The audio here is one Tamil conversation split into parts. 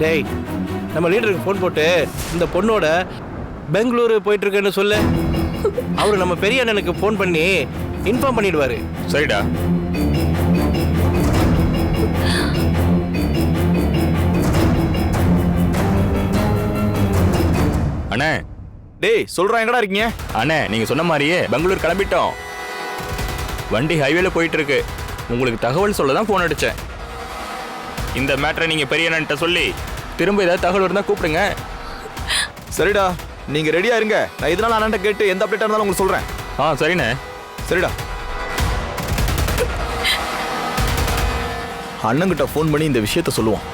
டேய், நம்ம லீடருக்கு ஃபோன் போட்டு இந்த பொண்ணோட பெங்களூரு போயிட்டு இருக்கேன்னு சொல்லு. அவரு நம்ம பெரிய அண்ணனுக்கு ஃபோன் பண்ணி இன்ஃபார்ம் பண்ணிடுவாரு. சரிடா. அண்ணே. டேய் சொல்றா, எங்கடா இருக்கீங்க? அண்ணே, நீங்க சொன்ன மாதிரியே பெங்களூர் கிளம்பிட்டோம். வண்டி ஹைவேல போயிட்டு இருக்கு. உங்களுக்கு தகவல் சொல்ல தான் ஃபோன் அடிச்சேன். இந்த மேட்டரை நீங்க பெரிய அண்ணன்ட்ட சொல்லி திரும்ப ஏதாவது தகவல் இருந்தா கூப்பிடுங்க. சரிடா, நீங்க ரெடியா இருங்க. நான் இதனால அண்ணன்ட்ட கேட்டு எந்த அப்டேட்டா இருந்தாலும் உங்களுக்கு சொல்றேன். சரிண்ணே. சரிடா. அண்ணன்கிட்ட ஃபோன் பண்ணி இந்த விஷயத்த சொல்லுவோம்.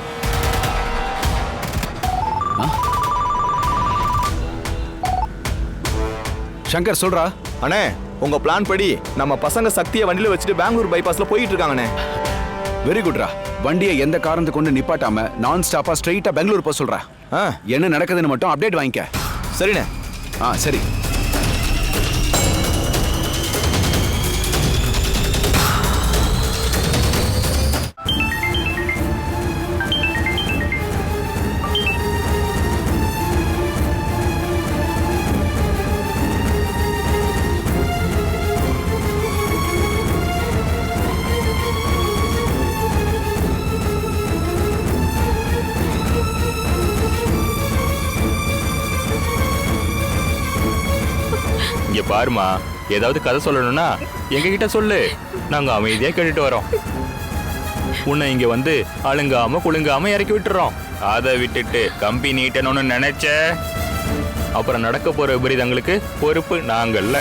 சங்கர் சொல்றா. அண்ணே, உங்க பிளான் படி நம்ம பசங்க சக்தியை வண்டியில வச்சுட்டு பெங்களூர் பைபாஸ்ல போயிட்டு இருக்காங்கண்ணே. வெரி குட்ரா. வண்டியை எந்த காரணத்தை கொண்டு நிப்பாட்டாம நான் ஸ்டாப்பா ஸ்ட்ரெயிட்டா பெங்களூர் போக சொல்றா. என்ன நடக்குதுன்னு மட்டும் அப்டேட் வாங்கிக்க. சரிண்ணே. சரி. இங்க பாருமா, ஏதாவது கதை சொல்லணும்னா எங்ககிட்ட சொல்லு. நாங்க அமைதியா கேட்டுட்டு வரோம். உன்னை இங்க வந்து அழுங்காம குலுங்காம இறக்கி விட்டுறோம். அதை விட்டுட்டு கம்பி நீட்டணும்னு நினைச்ச அப்புறம் நடக்க போற விபரீதங்களுக்கு பொறுப்பு நாங்கள்ல.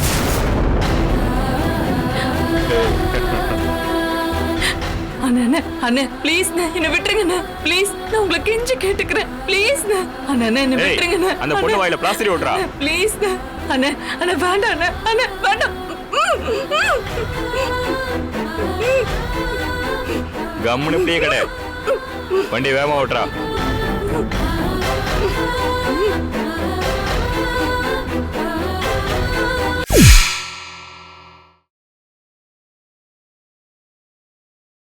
அண்ணா அண்ணா ப்ளீஸ் என்ன விட்டுருங்க. ப்ளீஸ், நான் உங்களை கெஞ்சி கேட்டுக்கிறேன். ப்ளீஸ் அண்ணா என்ன விட்டுருங்க. அந்த பொண்ணு வாயில பிளாஸ்டர் ஓடுறா. ப்ளீஸ் அண்ணா அண்ணா வேண்டாம் அண்ணா அண்ணா வேண்டாம். கம்முன்னு இப்படியே கடை. வண்டி வேகமா ஓட்டுறா.